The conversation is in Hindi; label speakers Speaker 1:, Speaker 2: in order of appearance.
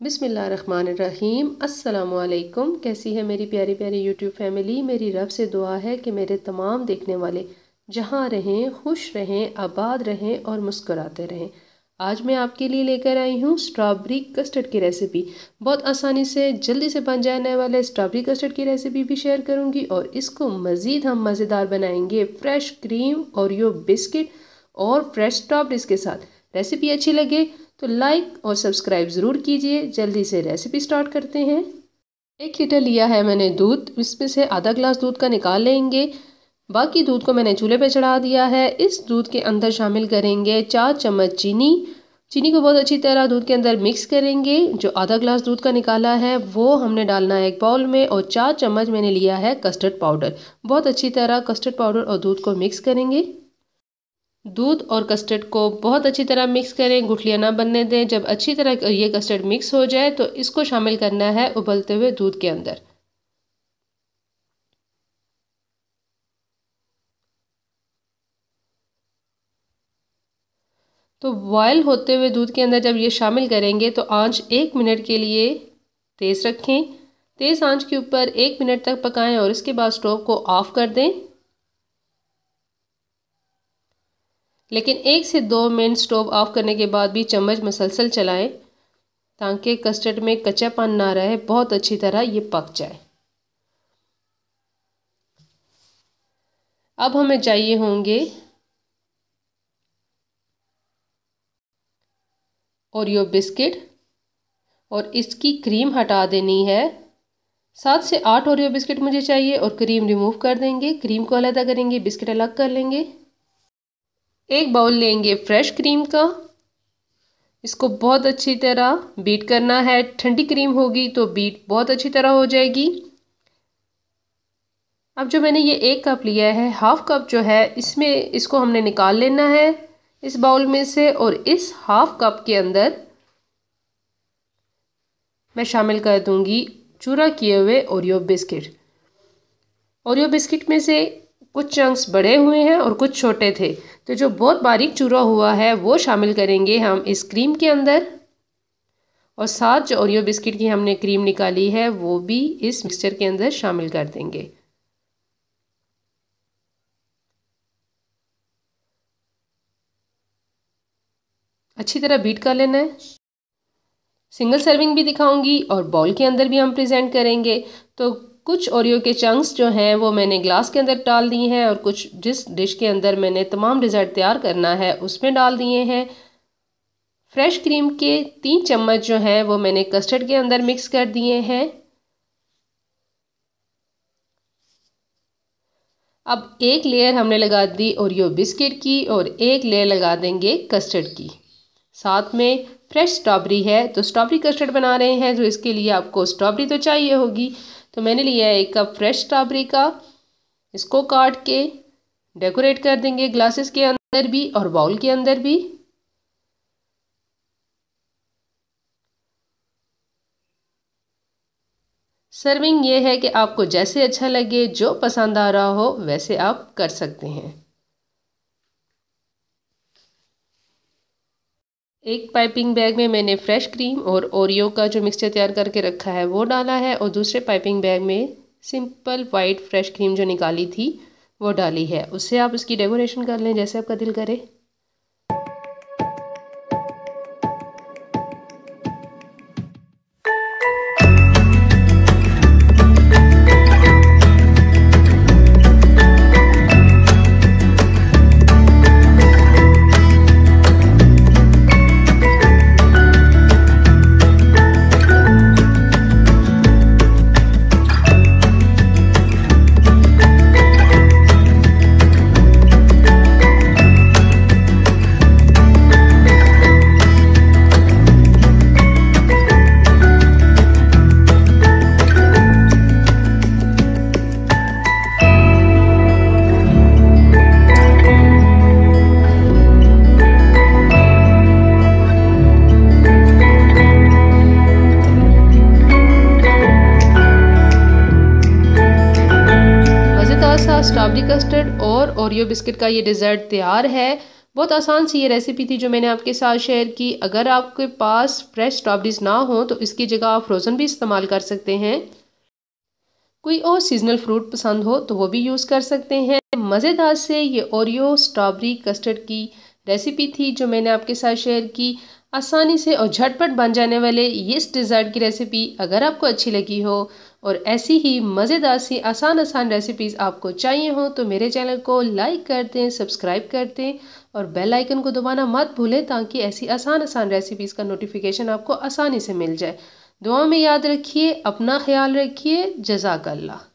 Speaker 1: बिस्मिल्लाहिर्रहमानिर्रहीम। अस्सलामुअलैकुम। कैसी है मेरी प्यारी प्यारी यूट्यूब फैमिली। मेरी रब से दुआ है कि मेरे तमाम देखने वाले जहाँ रहें, खुश रहें, आबाद रहें और मुस्कुराते रहें। आज मैं आपके लिए लेकर आई हूँ स्ट्रॉबेरी कस्टर्ड की रेसिपी। बहुत आसानी से जल्दी से बन जाने वाले स्ट्रॉबेरी कस्टर्ड की रेसिपी भी शेयर करूँगी और इसको मज़ीद हम मज़ेदार बनाएंगे फ्रेश क्रीम, ओरियो बिस्किट और फ्रेश स्ट्रॉबेरीज के साथ। रेसिपी अच्छी लगे तो लाइक और सब्सक्राइब ज़रूर कीजिए। जल्दी से रेसिपी स्टार्ट करते हैं। 1 लीटर लिया है मैंने दूध, इसमें से आधा ग्लास दूध का निकाल लेंगे। बाकी दूध को मैंने चूल्हे पे चढ़ा दिया है। इस दूध के अंदर शामिल करेंगे 4 चम्मच चीनी। चीनी को बहुत अच्छी तरह दूध के अंदर मिक्स करेंगे। जो आधा ग्लास दूध का निकाला है वो हमने डालना है एक बाउल में और 4 चम्मच मैंने लिया है कस्टर्ड पाउडर। बहुत अच्छी तरह कस्टर्ड पाउडर और दूध को मिक्स करेंगे। दूध और कस्टर्ड को बहुत अच्छी तरह मिक्स करें, गुठलियाँ ना बनने दें। जब अच्छी तरह ये कस्टर्ड मिक्स हो जाए तो इसको शामिल करना है उबलते हुए दूध के अंदर। तो बॉयल होते हुए दूध के अंदर जब ये शामिल करेंगे तो आंच 1 मिनट के लिए तेज़ रखें। तेज़ आंच के ऊपर 1 मिनट तक पकाएं और इसके बाद स्टोव को ऑफ कर दें। लेकिन 1 से 2 मिनट स्टोव ऑफ करने के बाद भी चम्मच मुसलसल चलाएं ताकि कस्टर्ड में कच्चापन ना रहे, बहुत अच्छी तरह ये पक जाए। अब हमें चाहिए होंगे ओरियो बिस्किट और इसकी क्रीम हटा देनी है। 7 से 8 ओरियो बिस्किट मुझे चाहिए और क्रीम रिमूव कर देंगे। क्रीम को अलग करेंगे, बिस्किट अलग कर लेंगे। एक बाउल लेंगे फ्रेश क्रीम का। इसको बहुत अच्छी तरह बीट करना है। ठंडी क्रीम होगी तो बीट बहुत अच्छी तरह हो जाएगी। अब जो मैंने ये 1 कप लिया है, हाफ कप जो है इसमें इसको हमने निकाल लेना है इस बाउल में से और इस हाफ कप के अंदर मैं शामिल कर दूंगी चूरा किए हुए ओरियो बिस्किट। ओरियो बिस्किट में से कुछ चंक्स बड़े हुए हैं और कुछ छोटे थे, तो जो बहुत बारीक चूरा हुआ है वो शामिल करेंगे हम इस क्रीम के अंदर। और साथ जो ओरियो बिस्किट की हमने क्रीम निकाली है वो भी इस मिक्सचर के अंदर शामिल कर देंगे। अच्छी तरह बीट कर लेना है। सिंगल सर्विंग भी दिखाऊंगी और बाउल के अंदर भी हम प्रेजेंट करेंगे। तो कुछ ओरियो के चंक्स जो हैं वो मैंने ग्लास के अंदर डाल दिए हैं और कुछ जिस डिश के अंदर मैंने तमाम डिज़र्ट तैयार करना है उसमें डाल दिए हैं। फ्रेश क्रीम के 3 चम्मच जो हैं वो मैंने कस्टर्ड के अंदर मिक्स कर दिए हैं। अब एक लेयर हमने लगा दी ओरियो बिस्किट की और एक लेयर लगा देंगे कस्टर्ड की। साथ में फ्रेश स्ट्रॉबेरी है, तो स्ट्रॉबेरी कस्टर्ड बना रहे हैं तो इसके लिए आपको स्ट्रॉबेरी तो चाहिए होगी। तो मैंने लिया है 1 कप फ्रेश स्ट्रॉबेरी का। इसको काट के डेकोरेट कर देंगे ग्लासेस के अंदर भी और बाउल के अंदर भी। सर्विंग ये है कि आपको जैसे अच्छा लगे, जो पसंद आ रहा हो वैसे आप कर सकते हैं। एक पाइपिंग बैग में मैंने फ्रेश क्रीम और ओरियो का जो मिक्सचर तैयार करके रखा है वो डाला है और दूसरे पाइपिंग बैग में सिंपल वाइट फ्रेश क्रीम जो निकाली थी वो डाली है। उससे आप उसकी डेकोरेशन कर लें जैसे आपका दिल करे। स्ट्रॉबेरी कस्टर्ड और ओरियो बिस्किट का ये डिज़र्ट तैयार है। बहुत आसान सी ये रेसिपी थी जो मैंने आपके साथ शेयर की। अगर आपके पास फ्रेश स्ट्रॉबेरीज ना हो तो इसकी जगह आप फ्रोज़न भी इस्तेमाल कर सकते हैं। कोई और सीजनल फ्रूट पसंद हो तो वो भी यूज़ कर सकते हैं। मज़ेदार से ये ओरियो स्ट्रॉबेरी कस्टर्ड की रेसिपी थी जो मैंने आपके साथ शेयर की। आसानी से और झटपट बन जाने वाले इस डिज़र्ट की रेसिपी अगर आपको अच्छी लगी हो और ऐसी ही मज़ेदार सी आसान रेसिपीज़ आपको चाहिए हो तो मेरे चैनल को लाइक कर दें, सब्सक्राइब कर दें और बेल आइकन को दबाना मत भूलें ताकि ऐसी आसान रेसिपीज़ का नोटिफिकेशन आपको आसानी से मिल जाए। दुआ में याद रखिए, अपना ख्याल रखिए। जज़ाकल्लाह।